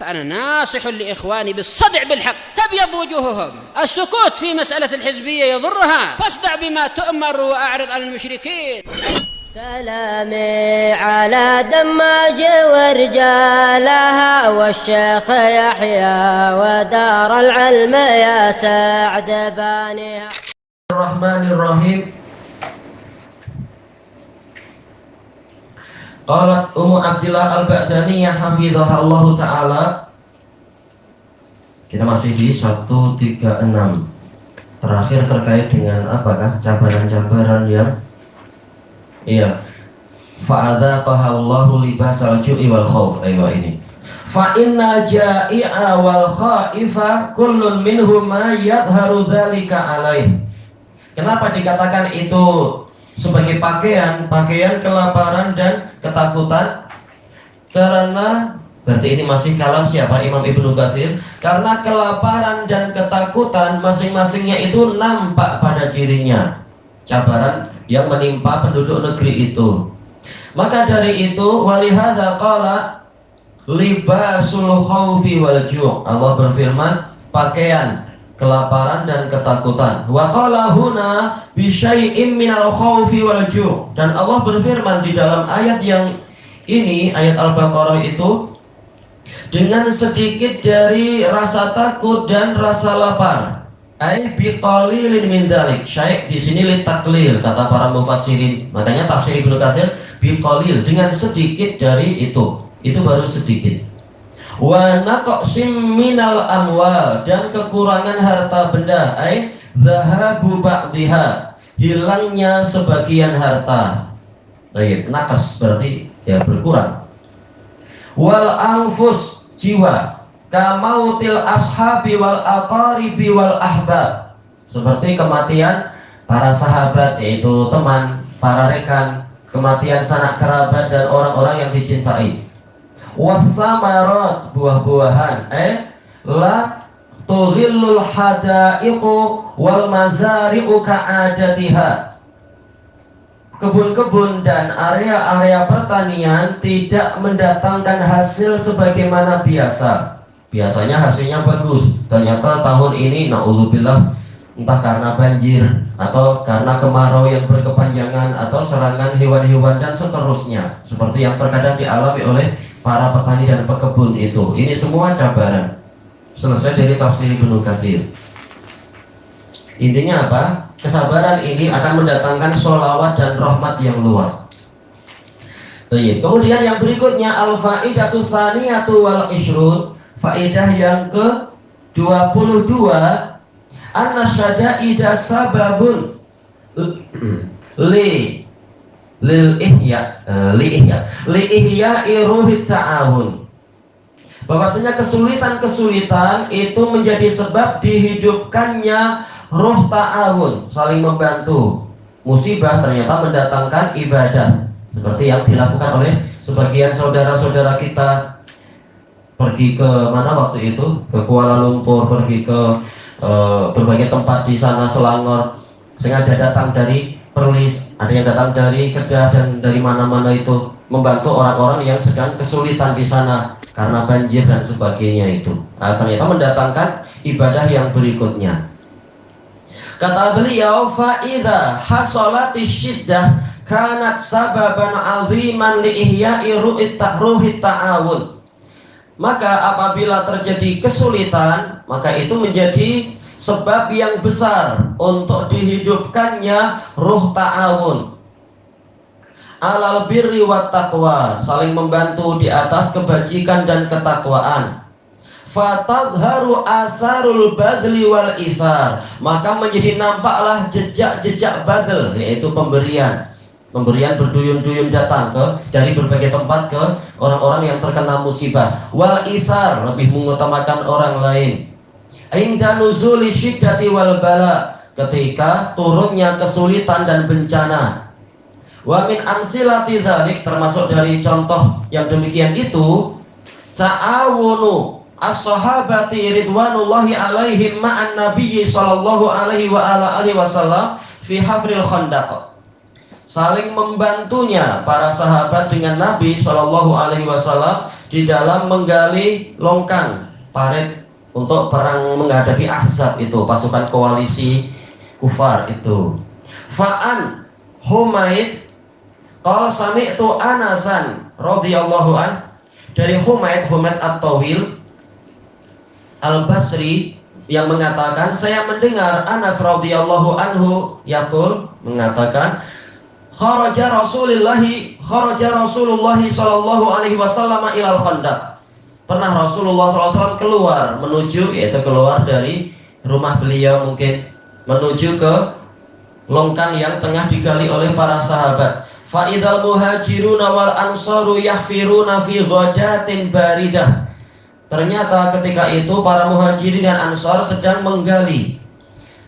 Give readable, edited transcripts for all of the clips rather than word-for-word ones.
فأنا ناصح لإخواني بالصدع بالحق تبيض وجوههم. السكوت في مسألة الحزبية يضرها، فاصدع بما تؤمر وأعرض عن المشركين. سلامي على دماج ورجالها والشيخ يحيى ودار العلم يا سعد بانيها. الرحمن الرحيم. Qalat Ummu Abdillah Al-Ba'daniyah hafizahha Allah Ta'ala. Kita masih di 136. Terakhir terkait dengan apakah cabaran-cabaran yang fa'adzaqaha Allahu libasal ju'i wal khauf. Ayo ini. Fa innal ja'i'a wal khaifa kullun minhuma yadhharu dzalika alaih. Kenapa dikatakan itu sebagai pakaian kelaparan dan ketakutan? Karena berarti ini masih kalam siapa? Imam Ibnu Katsir. Karena kelaparan dan ketakutan masing-masingnya itu nampak pada dirinya, cabaran yang menimpa penduduk negeri itu. Maka dari itu walihadza qala libasul khaufi wal ju'. Allah berfirman pakaian kelaparan dan ketakutan. Wa qala huna bi syai'in minal khaufi wal ju'. Dan Allah berfirman di dalam ayat yang ini, ayat Al-Baqarah itu, dengan sedikit dari rasa takut dan rasa lapar. Ai bi qalilin min dzalik. Syai' di sini litaklil kata para mufassirin. Makanya tafsir Ibnu Katsir bi qalil, dengan sedikit dari itu. Itu baru sedikit. Wa naqsim minal amwal, dan kekurangan harta benda, ai zahabu ba'dihha, hilangnya sebagian harta. Baik, naqas berarti ya berkurang. Wal anfus, jiwa, kamautil ashabi wal aqaribi wal ahbab, seperti kematian para sahabat, yaitu teman, para rekan, kematian sanak kerabat dan orang-orang yang dicintai. Wasamarat, buah-buahan, la tughillul hadaiqu wal mazari'u ka'adatiha. Kebun-kebun dan area-area pertanian tidak mendatangkan hasil sebagaimana biasa. Biasanya hasilnya bagus, ternyata tahun ini na'udzubillah, entah karena banjir atau karena kemarau yang berkepanjangan atau serangan hewan-hewan dan seterusnya, seperti yang terkadang dialami oleh para petani dan pekebun itu. Ini semua cabaran. Selesai dari tafsir Ibnu Katsir. Intinya apa? Kesabaran ini akan mendatangkan sholawat dan rahmat yang luas. Kemudian yang berikutnya al-faidatu tsaniyatu wal ishrun, faidah yang ke-22, anna syada'ida sababun li ihya'i ruhit ta'awun. Bahwasanya kesulitan-kesulitan itu menjadi sebab dihidupkannya ruh ta'awun, saling membantu. Musibah ternyata mendatangkan ibadah, seperti yang dilakukan oleh sebagian saudara-saudara kita. Pergi ke mana waktu itu? Ke Kuala Lumpur, pergi ke berbagai tempat di sana, Selangor, sengaja datang dari Perlis, ada yang datang dari Kedah dan dari mana-mana itu, membantu orang-orang yang sedang kesulitan di sana karena banjir dan sebagainya itu. Ternyata mendatangkan ibadah yang berikutnya. Kata beliau, fa idza hasalati syiddah kanat sababan 'aziman li ihya'i ruhit ta'awun. Maka apabila terjadi kesulitan, maka itu menjadi sebab yang besar untuk dihidupkannya ruh ta'awun. Alal birri wat taqwa, saling membantu di atas kebajikan dan ketakwaan. Fatadharu asarul badli wal isar, maka menjadi nampaklah jejak-jejak badl, yaitu pemberian berduyun-duyun datang dari berbagai tempat ke orang-orang yang terkena musibah. Wal isar, lebih mengutamakan orang lain. Inda nuzuli syiddati wal bala, ketika turunnya kesulitan dan bencana. Wa min amsilati dzalik, termasuk dari contoh yang demikian itu, ta'awunu as-sahabati ridwanullahi alaihim ma'an nabiyyi sallallahu alaihi wa ala alihi wasallam fi hafril khandaq. saling membantunya para sahabat dengan Nabi Shallallahu Alaihi Wasallam di dalam menggali longkang parit untuk perang menghadapi Ahzab itu, pasukan koalisi kufar itu. Fa'an Humaid qala sami'tu Anasan radhiyallahu an, dari Humaid At-Tawil Al-Basri yang mengatakan, saya mendengar Anas radhiyallahu anhu yaqul, mengatakan, kharaja Rasulullah sallallahu alaihi wasallam ilal Khandaq. Pernah Rasulullah SAW keluar menuju, yaitu keluar dari rumah beliau mungkin, menuju ke longkang yang tengah digali oleh para sahabat. Fa idzal muhajiruna wal ansaru yahfiruna fi ghadatin baridah. Ternyata ketika itu para muhajirin dan ansar sedang menggali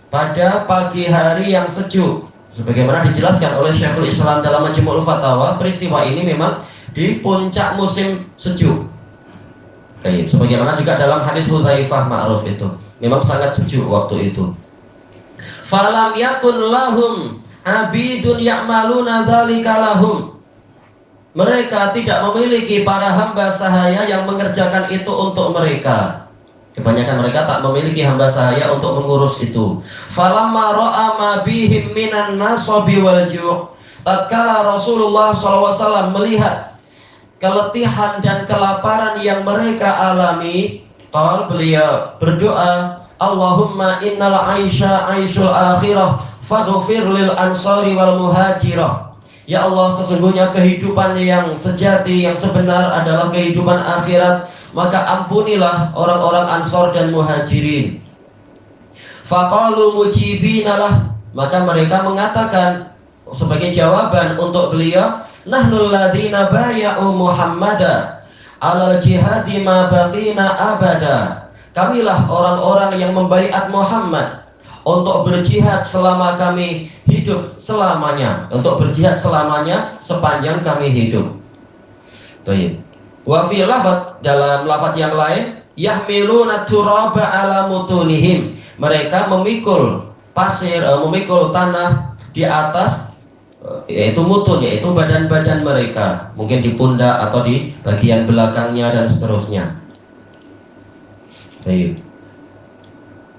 pada pagi hari yang sejuk. Sebagaimana dijelaskan oleh Syekhul Islam dalam Majmu'ul Fatawa, peristiwa ini memang di puncak musim sejuk. Sebagaimana juga dalam hadis Hudzaifah ma'ruf itu, memang sangat sejuk waktu itu. Falam yakun lahum abidun ya'maluna dzalika lahum. Mereka tidak memiliki para hamba sahaya yang mengerjakan itu untuk mereka. Kebanyakan mereka tak memiliki hamba sahaya untuk mengurus itu. Falamma ra'a ma bihim minan nasabi wal ju'. Tatkala Rasulullah SAW melihat keletihan dan kelaparan yang mereka alami, beliau berdoa, Allahumma innal aisha aishul akhirah faghfir lil ansari wal muhajirah. Ya Allah, sesungguhnya kehidupan yang sejati, yang sebenar adalah kehidupan akhirat, maka ampunilah orang-orang Ansor dan Muhajirin. Faqalu mujibinalah, maka mereka mengatakan sebagai jawaban untuk beliau, nahnul ladzina baya'u Muhammada alal jihadi ma baqina abada. Kamilah orang-orang yang membaiat Muhammad untuk berjihad selama kami hidup selamanya, untuk berjihad selamanya sepanjang kami hidup. Wa fi lafadz, dalam lafadz yang lain, yahmiluna turaba ala mutunihim. Mereka memikul pasir, memikul tanah di atas, yaitu mutun, yaitu badan-badan mereka, mungkin di pundak atau di bagian belakangnya dan seterusnya.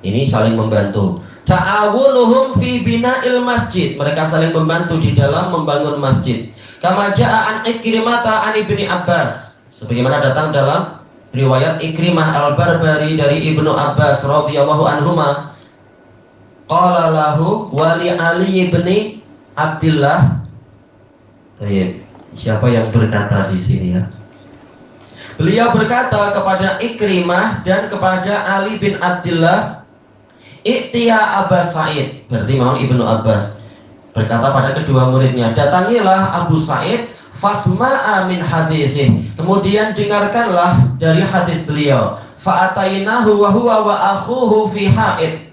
Ini saling membantu. Ta'awunuhum fi bina'il masjid. Mereka saling membantu di dalam membangun masjid. Kama ja'a an Ikrimah an Ibni Abbas. Sebagaimana datang dalam riwayat Ikrimah Al-Barbari dari Ibnu Abbas radhiyallahu anhuma. Qala lahu wali Ali ibni Abdillah. Siapa yang berkata di sini ya? Beliau berkata kepada Ikrimah dan kepada Ali bin Abdillah, I'tiya Abbas Sa'id, berarti memang Ibnu Abbas berkata pada kedua muridnya, datangilah Abu Sa'id, fasma'a min hadisih, kemudian dengarkanlah dari hadis beliau. Fa'atainahu wa huwa wa akhuhu fi ha'id.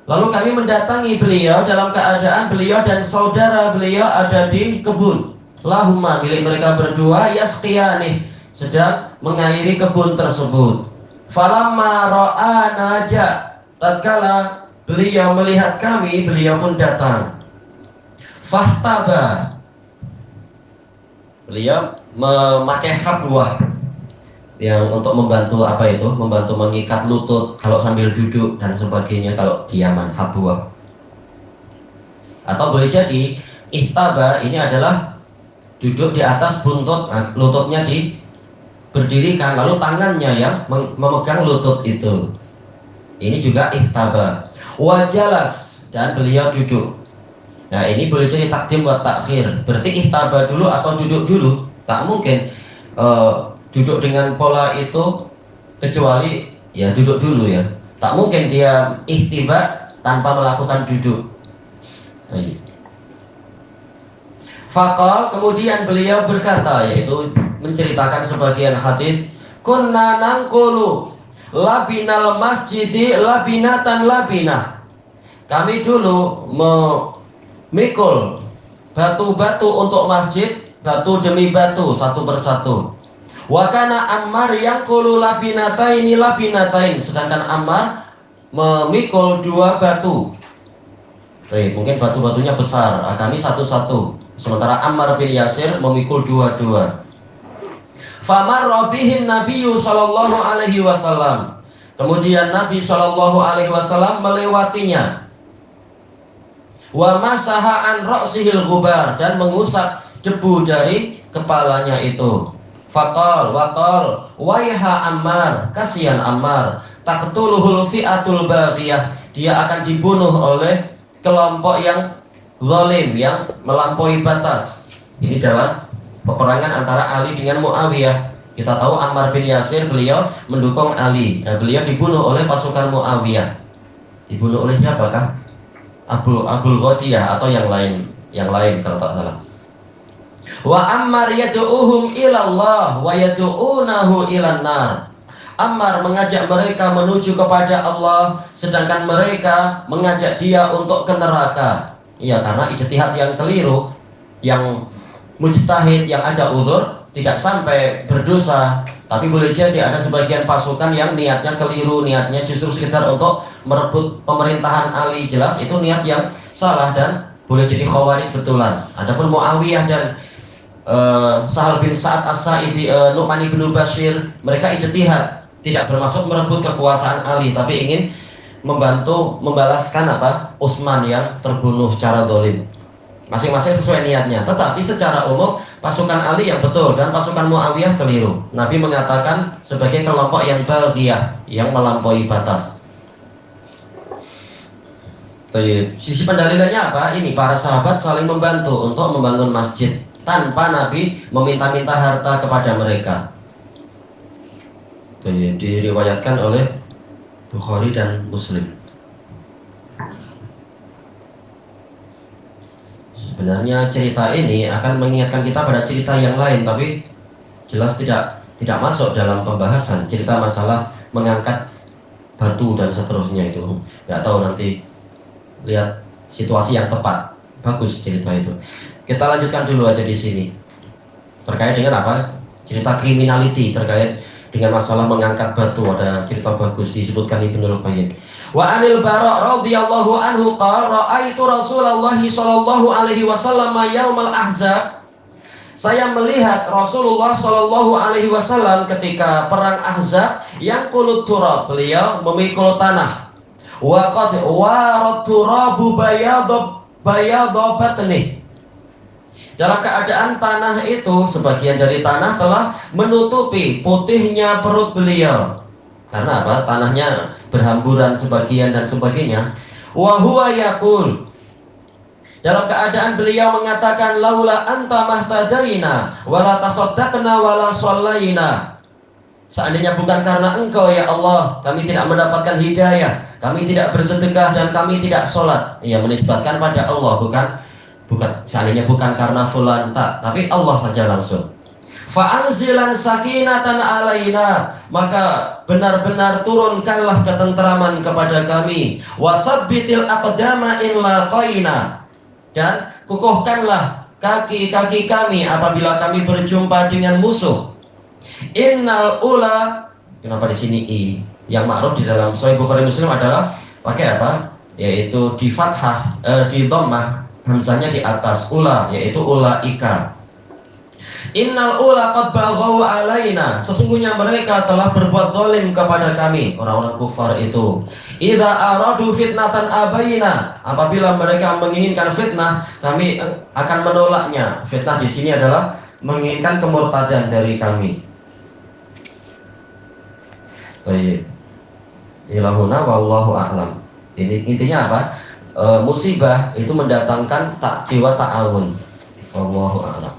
Lalu kami mendatangi beliau dalam keadaan beliau dan saudara beliau ada di kebun. Lahuma, milik mereka berdua, yasqiyani, sedang mengairi kebun tersebut. Falamma ra'a naja, tatkala beliau melihat kami, beliau pun datang. Fahtaba, beliau memakai habwah yang untuk membantu apa itu? Membantu mengikat lutut kalau sambil duduk dan sebagainya kalau diaman, habwah. Atau boleh jadi ihtaba ini adalah duduk di atas buntut, lututnya berdirikan, lalu tangannya yang memegang lutut itu. Ini juga ihtaba. Wajalas, dan beliau duduk. Nah, ini boleh jadi takdim wa takhir. Berarti ihtaba dulu atau duduk dulu. Tak mungkin duduk dengan pola itu kecuali ya duduk dulu ya. Tak mungkin dia ihtiba tanpa melakukan duduk. Faqal, kemudian beliau berkata, yaitu menceritakan sebagian hadis, kunna nangkulu labinal masjidi labinatan labinah. Kami dulu memikul batu-batu untuk masjid, batu demi batu, satu persatu. Wa kana Ammar yangkulu labinataini labinatain, sedangkan Ammar memikul dua batu. Mungkin batu-batunya besar, kami satu-satu. Sementara Ammar bin Yasir memikul dua-dua. Famarra bihim Nabiyyu sallallahu alaihi wasallam. Kemudian Nabi sallallahu alaihi wasallam melewatinya. Wa masaha an ra'sihil ghubar, dan mengusap debu dari kepalanya itu. Faqal waqal waiha Ammar, kasihan Ammar, taqtuluhul fi'atul baghiyah, dia akan dibunuh oleh kelompok yang zalim, yang melampaui batas. Ini dalam peperangan antara Ali dengan Muawiyah. Kita tahu Ammar bin Yasir, beliau mendukung Ali. Beliau dibunuh oleh pasukan Muawiyah. Dibunuh oleh siapakah? Abul Ghadiyah atau yang lain kalau tak salah. Wa Ammar yad'uhum ilallah wa yad'unahu ilan nar. Ammar mengajak mereka menuju kepada Allah, sedangkan mereka mengajak dia untuk ke neraka. Iya, karena ijtihad yang keliru, yang mujtahid, yang ada uzur, tidak sampai berdosa. Tapi boleh jadi ada sebagian pasukan yang niatnya keliru, niatnya justru sekedar untuk merebut pemerintahan Ali. Jelas itu niat yang salah dan boleh jadi khawarij betulan. Adapun Muawiyah dan Sahal bin Sa'ad As-Sa'idi, Nu'man bin Bashir, mereka ijtihad, tidak bermaksud merebut kekuasaan Ali, tapi ingin membantu membalaskan Utsman yang terbunuh secara zalim. Masing-masing sesuai niatnya. Tetapi secara umum pasukan Ali yang betul dan pasukan Muawiyah keliru. Nabi mengatakan sebagai kelompok yang baghiyah, yang melampaui batas. Sisi pendalilannya apa? Ini para sahabat saling membantu untuk membangun masjid tanpa Nabi meminta-minta harta kepada mereka. Diriwayatkan oleh Bukhari dan Muslim. Sebenarnya cerita ini akan mengingatkan kita pada cerita yang lain, tapi jelas tidak masuk dalam pembahasan cerita masalah mengangkat batu dan seterusnya itu. Nggak tahu, nanti lihat situasi yang tepat. Bagus cerita itu. Kita lanjutkan dulu aja di sini. Terkait dengan cerita criminality, terkait dengan masalah mengangkat batu, ada cerita bagus disebutkan Ibnul Qayyim. Wa anil Bara' radhiyallahu anhu qala ra'aitu Rasulullah sallallahu alaihi wasallam yaumal ahzab. Saya melihat Rasulullah sallallahu alaihi wasallam ketika perang Ahzab yang kulut turab, beliau memikul tanah. Wa qad warat turabu bayadha batni. Dalam keadaan tanah itu, sebagian dari tanah telah menutupi putihnya perut beliau. Karena tanahnya berhamburan sebagian dan sebagainya. Wa huwa yaqul, dalam keadaan beliau mengatakan, laula anta mahtadaina wala tasaddaqna wala shallaina. Seandainya bukan karena engkau ya Allah, kami tidak mendapatkan hidayah, kami tidak bersedekah dan kami tidak sholat. Ia menisbatkan pada Allah, bukan seandainya bukan karena fulan, tapi Allah saja langsung. Fa'anzilan sakinatan alaina, maka benar-benar turunkanlah ketentraman kepada kami. Wasabbitil aqdama in laqaina, dan kukuhkanlah kaki-kaki kami apabila kami berjumpa dengan musuh. Innal ula, kenapa di sini i? Yang ma'ruf di dalam Sahih Bukhari Muslim adalah pakai yaitu di fathah, di dhammah, hamzahnya di atas, ula, yaitu ulaika. Innal ula qad baghaw alaina, sesungguhnya mereka telah berbuat zalim kepada kami, orang-orang kufar itu. Idza aradu fitnatan abaina, apabila mereka menginginkan fitnah, kami akan menolaknya. Fitnah di sini adalah menginginkan kemurtadan dari kami. Baik. Ilahuna wallahu a'lam. Ini intinya musibah itu mendatangkan jiwa ta'awun. Wallahu a'lam.